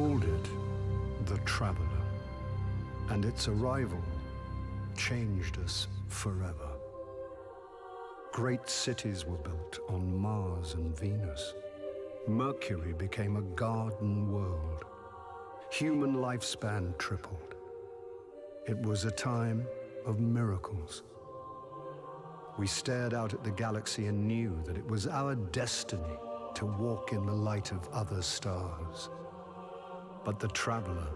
called it the Traveler, and its arrival changed us forever. Great cities were built on Mars and Venus. Mercury became a garden world. Human lifespan tripled. It was a time of miracles. We stared out at the galaxy and knew that it was our destiny to walk in the light of other stars. But the Traveler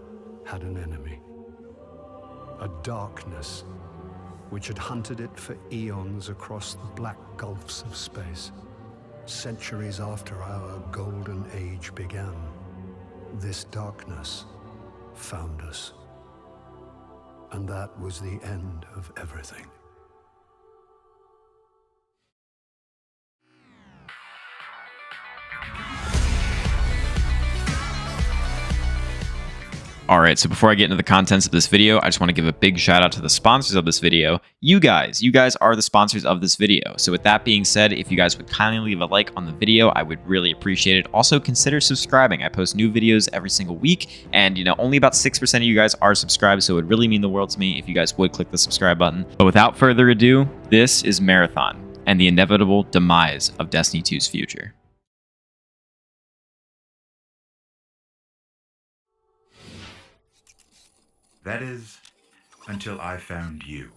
had an enemy. A darkness which had hunted it for eons across the black gulfs of space. Centuries after our golden age began, this darkness found us. And that was the end of everything. Alright, so before I get into the contents of this video, I just want to give a big shout out to the sponsors of this video. You guys are the sponsors of this video. So with that being said, if you guys would kindly leave a like on the video, I would really appreciate it. Also consider subscribing. I post new videos every single week, and only about 6% of you guys are subscribed, so it would really mean the world to me if you guys would click the subscribe button. But without further ado, this is Marathon and the inevitable demise of Destiny 2's future. That is, until I found you.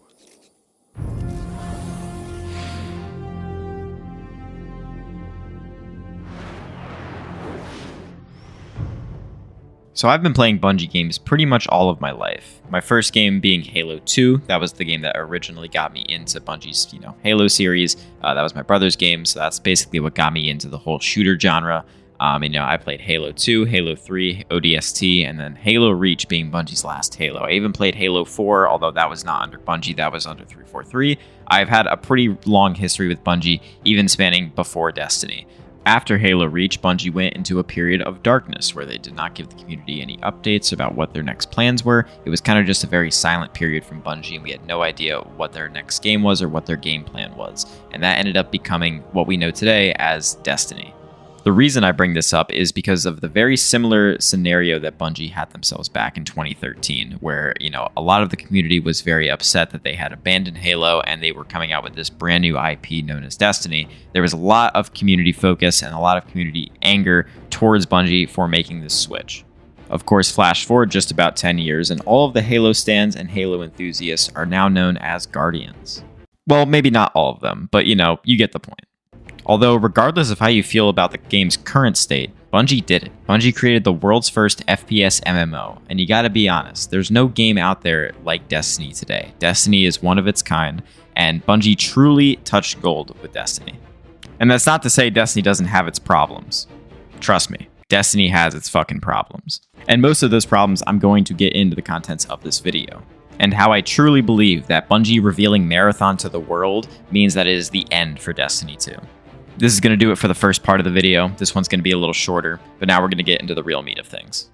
So I've been playing Bungie games pretty much all of my life. My first game being Halo 2. That was the game that originally got me into Bungie's, Halo series. That was my brother's game, so that's basically what got me into the whole shooter genre. I played Halo 2, Halo 3, ODST, and then Halo Reach being Bungie's last Halo. I even played Halo 4, although that was not under Bungie, that was under 343. I've had a pretty long history with Bungie, even spanning before Destiny. After Halo Reach, Bungie went into a period of darkness where they did not give the community any updates about what their next plans were. It was kind of just a very silent period from Bungie, and we had no idea what their next game was or what their game plan was. And that ended up becoming what we know today as Destiny. The reason I bring this up is because of the very similar scenario that Bungie had themselves back in 2013, where, a lot of the community was very upset that they had abandoned Halo and they were coming out with this brand new IP known as Destiny. There was a lot of community focus and a lot of community anger towards Bungie for making this switch. Of course, flash forward just about 10 years, and all of the Halo stans and Halo enthusiasts are now known as Guardians. Well, maybe not all of them, but you get the point. Although, regardless of how you feel about the game's current state, Bungie did it. Bungie created the world's first FPS MMO, and you gotta be honest, there's no game out there like Destiny today. Destiny is one of its kind, and Bungie truly touched gold with Destiny. And that's not to say Destiny doesn't have its problems. Trust me, Destiny has its fucking problems. And most of those problems I'm going to get into the contents of this video. And how I truly believe that Bungie revealing Marathon to the world means that it is the end for Destiny 2. This is going to do it for the first part of the video. This one's going to be a little shorter, but now we're going to get into the real meat of things.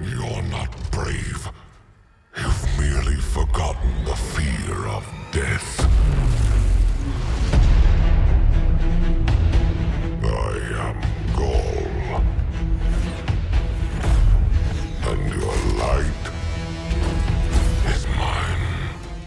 You're not brave. You've merely forgotten the fear of death. I am Gaul. And your light is mine.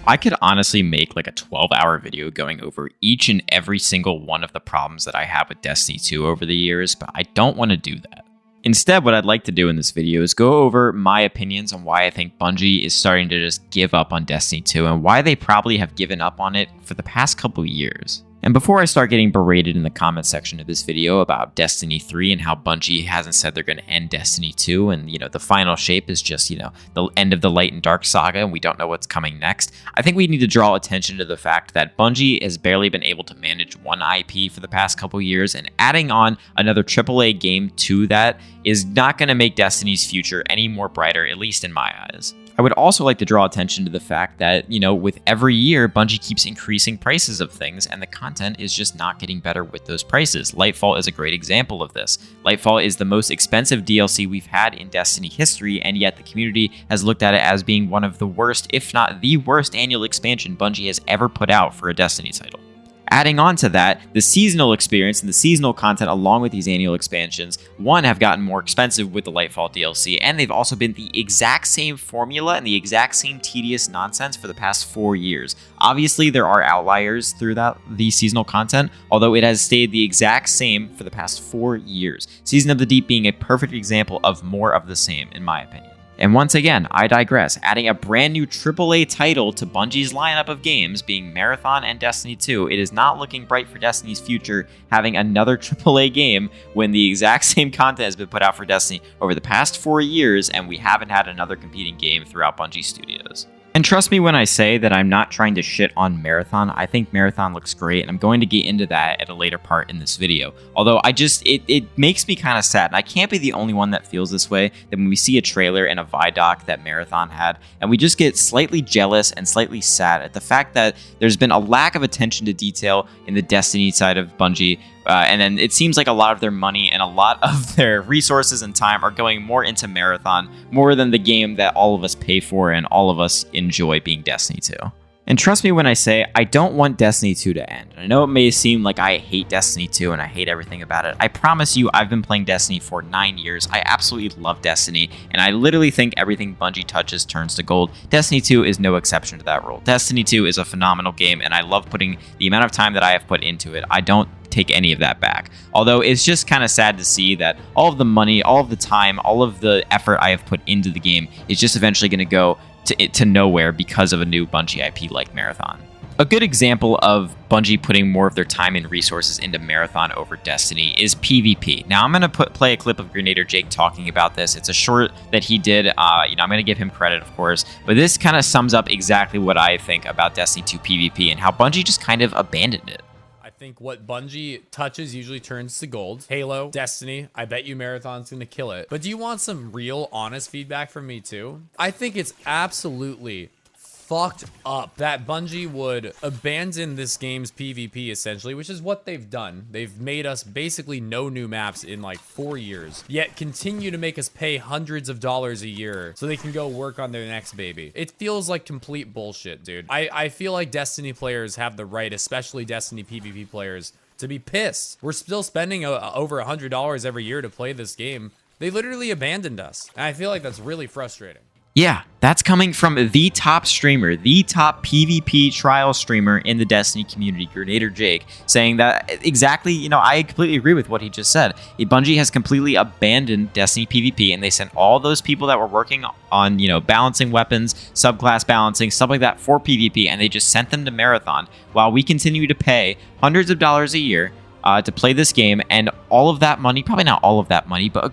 I could honestly make like a 12-hour video going over each and every single one of the problems that I have with Destiny 2 over the years, but I don't want to do that. Instead, what I'd like to do in this video is go over my opinions on why I think Bungie is starting to just give up on Destiny 2 and why they probably have given up on it for the past couple years. And before I start getting berated in the comment section of this video about Destiny 3 and how Bungie hasn't said they're going to end Destiny 2 and, the final shape is just, the end of the Light and Dark saga and we don't know what's coming next, I think we need to draw attention to the fact that Bungie has barely been able to manage one IP for the past couple years, and adding on another AAA game to that is not going to make Destiny's future any more brighter, at least in my eyes. I would also like to draw attention to the fact that, with every year, Bungie keeps increasing prices of things, and the content is just not getting better with those prices. Lightfall is a great example of this. Lightfall is the most expensive DLC we've had in Destiny history, and yet the community has looked at it as being one of the worst, if not the worst, annual expansion Bungie has ever put out for a Destiny title. Adding on to that, the seasonal experience and the seasonal content along with these annual expansions, one, have gotten more expensive with the Lightfall DLC, and they've also been the exact same formula and the exact same tedious nonsense for the past 4 years. Obviously, there are outliers through the seasonal content, although it has stayed the exact same for the past 4 years. Season of the Deep being a perfect example of more of the same, in my opinion. And once again, I digress, adding a brand new AAA title to Bungie's lineup of games, being Marathon and Destiny 2, it is not looking bright for Destiny's future having another AAA game when the exact same content has been put out for Destiny over the past 4 years, and we haven't had another competing game throughout Bungie Studios. And trust me when I say that I'm not trying to shit on Marathon. I think Marathon looks great, and I'm going to get into that at a later part in this video. Although it makes me kind of sad, and I can't be the only one that feels this way, that when we see a trailer and a Vidoc that Marathon had, and we just get slightly jealous and slightly sad at the fact that there's been a lack of attention to detail in the Destiny side of Bungie. And then it seems like a lot of their money and a lot of their resources and time are going more into Marathon, more than the game that all of us pay for and all of us enjoy, being Destiny 2. And trust me when I say I don't want Destiny 2 to end. I know it may seem like I hate Destiny 2 and I hate everything about it. I promise you, I've been playing Destiny for 9 years. I absolutely love Destiny, and I literally think everything Bungie touches turns to gold. Destiny 2 is no exception to that rule. Destiny 2 is a phenomenal game, and I love putting the amount of time that I have put into it. I don't take any of that back. Although it's just kind of sad to see that all of the money, all of the time, all of the effort I have put into the game is just eventually going to go to nowhere because of a new Bungie IP like Marathon. A good example of Bungie putting more of their time and resources into Marathon over Destiny is PvP. Now, I'm going to play a clip of Grenader Jake talking about this. It's a short that he did. I'm going to give him credit, of course. But this kind of sums up exactly what I think about Destiny 2 PvP and how Bungie just kind of abandoned it. I think what Bungie touches usually turns to gold. Halo, Destiny, I bet you Marathon's gonna kill it. But do you want some real, honest feedback from me too? I think it's absolutely fucked up that Bungie would abandon this game's PvP essentially, which is what they've done. They've made us basically no new maps in like 4 years, yet continue to make us pay hundreds of dollars a year so they can go work on their next baby. It feels like complete bullshit, dude. I feel like Destiny players have the right, especially Destiny PvP players, to be pissed. We're still spending over $100 every year to play this game. They literally abandoned us, and I feel like that's really frustrating. Yeah, that's coming from the top streamer, the top PvP trial streamer in the Destiny community, Grenader Jake, saying that exactly, I completely agree with what he just said. Bungie has completely abandoned Destiny PvP, and they sent all those people that were working on, balancing weapons, subclass balancing, stuff like that for PvP, and they just sent them to Marathon while we continue to pay hundreds of dollars a year to play this game, and all of that money, probably not all of that money, but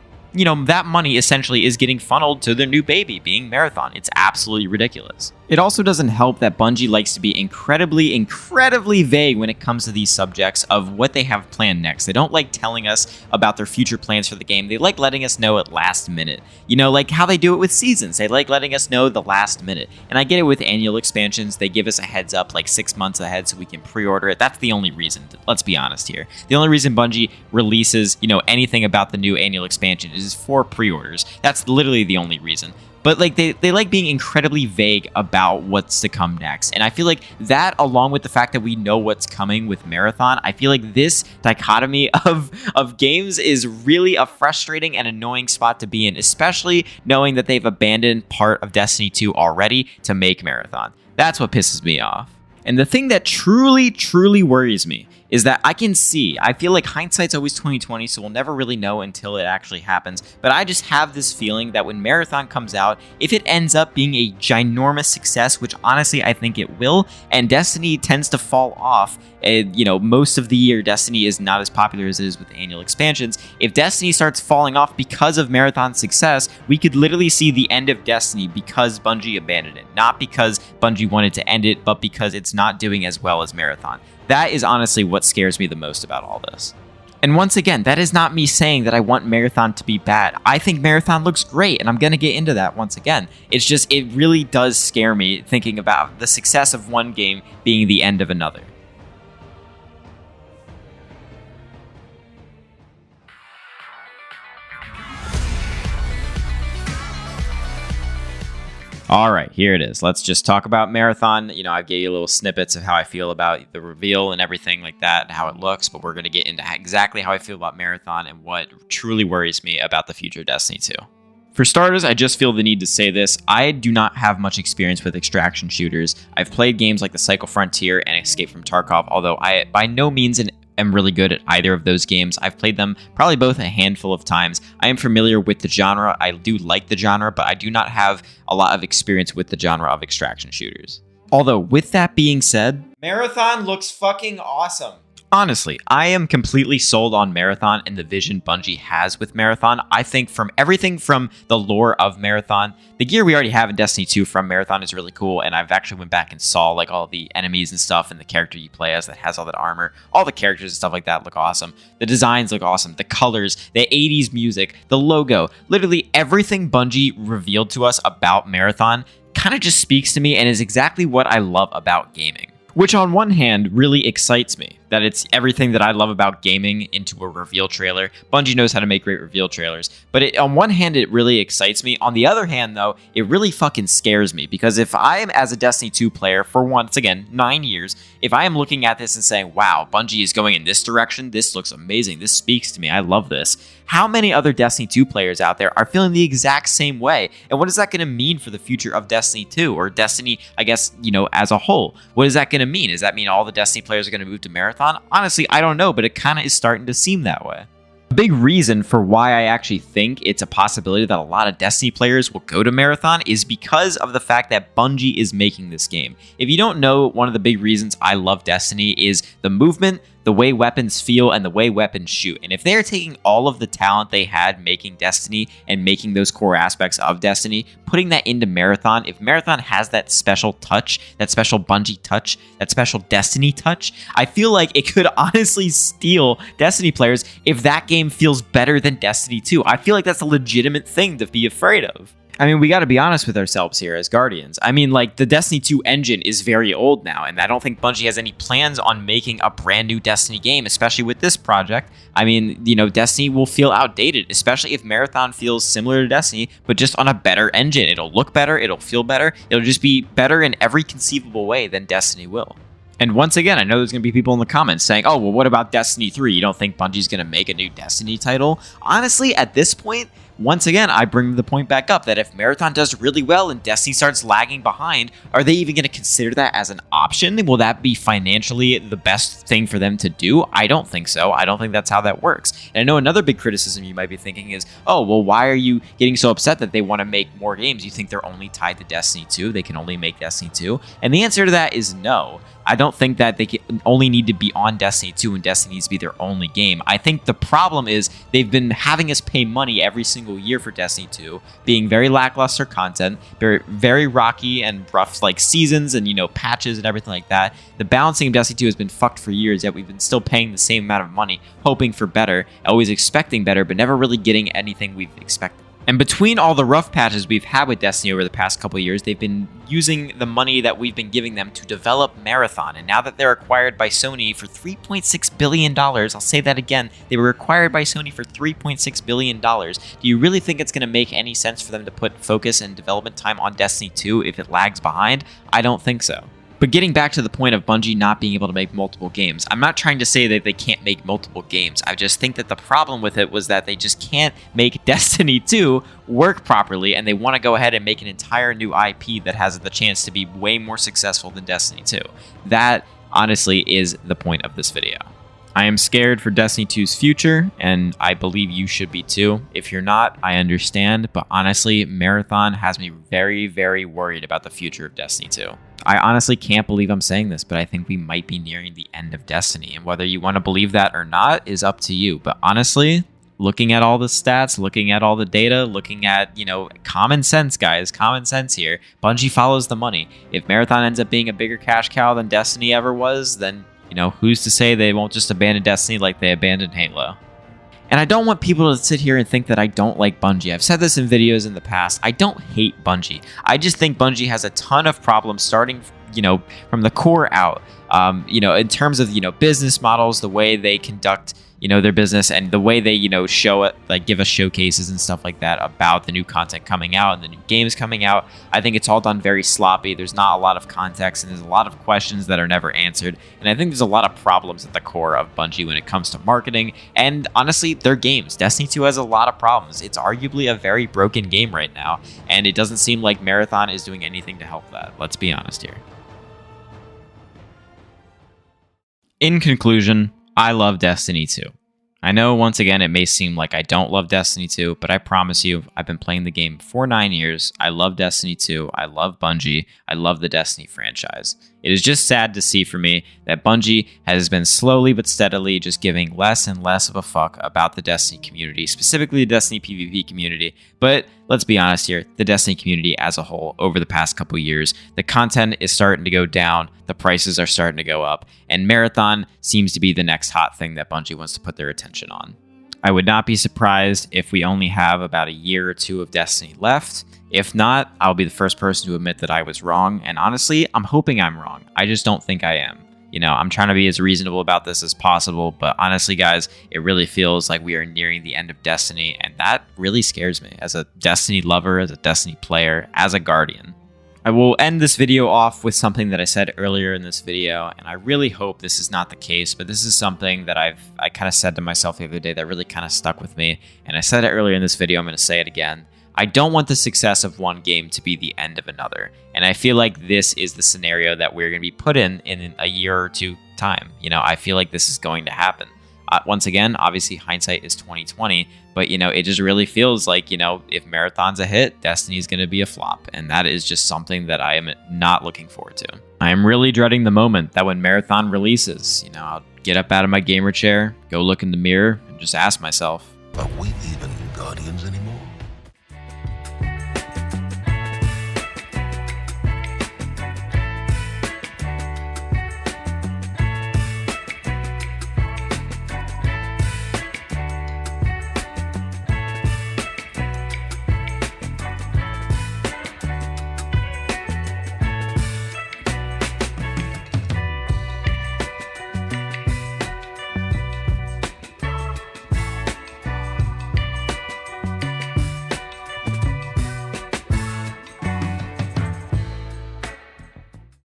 that money essentially is getting funneled to their new baby, being Marathon. It's absolutely ridiculous. It also doesn't help that Bungie likes to be incredibly, incredibly vague when it comes to these subjects of what they have planned next. They don't like telling us about their future plans for the game. They like letting us know at last minute. Like how they do it with seasons. They like letting us know the last minute. And I get it with annual expansions. They give us a heads up like 6 months ahead so we can pre-order it. That's the only reason. Let's be honest here. The only reason Bungie releases, anything about the new annual expansion is for pre-orders. That's literally the only reason. But they like being incredibly vague about what's to come next. And I feel like that, along with the fact that we know what's coming with Marathon, I feel like this dichotomy of games is really a frustrating and annoying spot to be in, especially knowing that they've abandoned part of Destiny 2 already to make Marathon. That's what pisses me off. And the thing that truly, truly worries me is that I feel like hindsight's always 2020, so we'll never really know until it actually happens. But I just have this feeling that when Marathon comes out, if it ends up being a ginormous success, which honestly I think it will, and Destiny tends to fall off, most of the year Destiny is not as popular as it is with annual expansions. If Destiny starts falling off because of Marathon's success, we could literally see the end of Destiny because Bungie abandoned it. Not because Bungie wanted to end it, but because it's not doing as well as Marathon. That is honestly what scares me the most about all this. And once again, that is not me saying that I want Marathon to be bad. I think Marathon looks great, and I'm going to get into that once again. It's just, it really does scare me thinking about the success of one game being the end of another. All right, here it is. Let's just talk about Marathon. You know, I gave you little snippets of how I feel about the reveal and everything like that and how it looks, but we're going to get into exactly how I feel about Marathon and what truly worries me about the future of Destiny 2. For starters, I just feel the need to say this. I do not have much experience with extraction shooters. I've played games like the Cycle Frontier and Escape from Tarkov, although I by no means am really good at either of those games. I've played them probably both a handful of times. I am familiar with the genre. I do like the genre, but I do not have a lot of experience with the genre of extraction shooters. Although, with that being said, Marathon looks fucking awesome. Honestly, I am completely sold on Marathon and the vision Bungie has with Marathon. I think from everything from the lore of Marathon, the gear we already have in Destiny 2 from Marathon is really cool, and I've actually went back and saw like all the enemies and stuff and the character you play as that has all that armor. All the characters and stuff like that look awesome. The designs look awesome. The colors, the 80s music, the logo, literally everything Bungie revealed to us about Marathon kind of just speaks to me and is exactly what I love about gaming. Which on one hand really excites me, that it's everything that I love about gaming into a reveal trailer. Bungie knows how to make great reveal trailers, but on one hand it really excites me. On the other hand though, it really fucking scares me, because if I am as a Destiny 2 player for once again 9 years, if I am looking at this and saying, wow, Bungie is going in this direction, this looks amazing, this speaks to me, I love this. How many other Destiny 2 players out there are feeling the exact same way? And what is that going to mean for the future of Destiny 2 or Destiny, I guess, you know, as a whole? What is that going to mean? Does that mean all the Destiny players are going to move to Marathon? Honestly, I don't know, but it kind of is starting to seem that way. A big reason for why I actually think it's a possibility that a lot of Destiny players will go to Marathon is because of the fact that Bungie is making this game. If you don't know, one of the big reasons I love Destiny is the movement, the way weapons feel, and the way weapons shoot. And if they're taking all of the talent they had making Destiny and making those core aspects of Destiny, putting that into Marathon, if Marathon has that special touch, that special Bungie touch, that special Destiny touch, I feel like it could honestly steal Destiny players if that game feels better than Destiny 2. I feel like that's a legitimate thing to be afraid of. I mean, we got to be honest with ourselves here as Guardians. I mean, like, the Destiny 2 engine is very old now, and I don't think Bungie has any plans on making a brand new Destiny game, especially with this project. I mean, you know, Destiny will feel outdated, especially if Marathon feels similar to Destiny, but just on a better engine. It'll look better, it'll feel better, it'll just be better in every conceivable way than Destiny will. And once again, I know there's going to be people in the comments saying, oh, well, what about Destiny 3? You don't think Bungie's going to make a new Destiny title? Honestly, at this point, once again, I bring the point back up that if Marathon does really well and Destiny starts lagging behind, are they even going to consider that as an option? Will that be financially the best thing for them to do? I don't think so. I don't think that's how that works. And I know another big criticism you might be thinking is, oh, well, why are you getting so upset that they want to make more games? You think they're only tied to Destiny 2? They can only make Destiny 2? And the answer to that is no. I don't think that they can only need to be on Destiny 2 and Destiny needs to be their only game. I think the problem is they've been having us pay money every single year for Destiny 2, being very lackluster content, very rocky and rough like seasons and, you know, patches and everything like that. The balancing of Destiny 2 has been fucked for years, yet we've been still paying the same amount of money, hoping for better, always expecting better, but never really getting anything we've expected. And between all the rough patches we've had with Destiny over the past couple of years, they've been using the money that we've been giving them to develop Marathon. And now that they're acquired by Sony for $3.6 billion, I'll say that again, they were acquired by Sony for $3.6 billion. Do you really think it's going to make any sense for them to put focus and development time on Destiny 2 if it lags behind? I don't think so. But getting back to the point of Bungie not being able to make multiple games, I'm not trying to say that they can't make multiple games. I just think that the problem with it was that they just can't make Destiny 2 work properly, and they want to go ahead and make an entire new IP that has the chance to be way more successful than Destiny 2. That, honestly, is the point of this video. I am scared for Destiny 2's future, and I believe you should be too. If you're not, I understand, but honestly, Marathon has me very, very worried about the future of Destiny 2. I honestly can't believe I'm saying this, but I think we might be nearing the end of Destiny, and whether you want to believe that or not is up to you. But honestly, looking at all the stats, looking at all the data, looking at, you know, common sense, guys, common sense here. Bungie follows the money. If Marathon ends up being a bigger cash cow than Destiny ever was, then, you know, who's to say they won't just abandon Destiny like they abandoned Halo? And I don't want people to sit here and think that I don't like Bungie. I've said this in videos in the past. I don't hate Bungie. I just think Bungie has a ton of problems starting, you know, from the core out. You know, in terms of, you know, business models, the way they conduct, their business and the way they, show it, like give us showcases and stuff like that about the new content coming out and the new games coming out. I think it's all done very sloppy. There's not a lot of context and there's a lot of questions that are never answered. And I think there's a lot of problems at the core of Bungie when it comes to marketing and honestly, their games. Destiny 2 has a lot of problems. It's arguably a very broken game right now, and it doesn't seem like Marathon is doing anything to help that. Let's be honest here. In conclusion, I love Destiny 2. I know, once again, it may seem like I don't love Destiny 2, but I promise you, I've been playing the game for 9 years. I love Destiny 2. I love Bungie. I love the Destiny franchise. It is just sad to see for me that Bungie has been slowly but steadily just giving less and less of a fuck about the Destiny community, specifically the Destiny PvP community. But let's be honest here, the Destiny community as a whole over the past couple years, the content is starting to go down, the prices are starting to go up, and Marathon seems to be the next hot thing that Bungie wants to put their attention on. I would not be surprised if we only have about a year or two of Destiny left. If not, I'll be the first person to admit that I was wrong, and honestly, I'm hoping I'm wrong. I just don't think I am. I'm trying to be as reasonable about this as possible, but honestly, guys, it really feels like we are nearing the end of Destiny, and that really scares me as a Destiny lover, as a Destiny player, as a Guardian. I will end this video off with something that I said earlier in this video, and I really hope this is not the case, but this is something that I kind of said to myself the other day that really kind of stuck with me, and I said it earlier in this video, I'm going to say it again. I don't want the success of one game to be the end of another, and I feel like this is the scenario that we're going to be put in a year or two time. I feel like this is going to happen. Once again, obviously hindsight is 2020, but it just really feels like, if Marathon's a hit, Destiny's going to be a flop, and that is just something that I am not looking forward to. I am really dreading the moment that when Marathon releases, I'll get up out of my gamer chair, go look in the mirror, and just ask myself, Are we even Guardians anymore?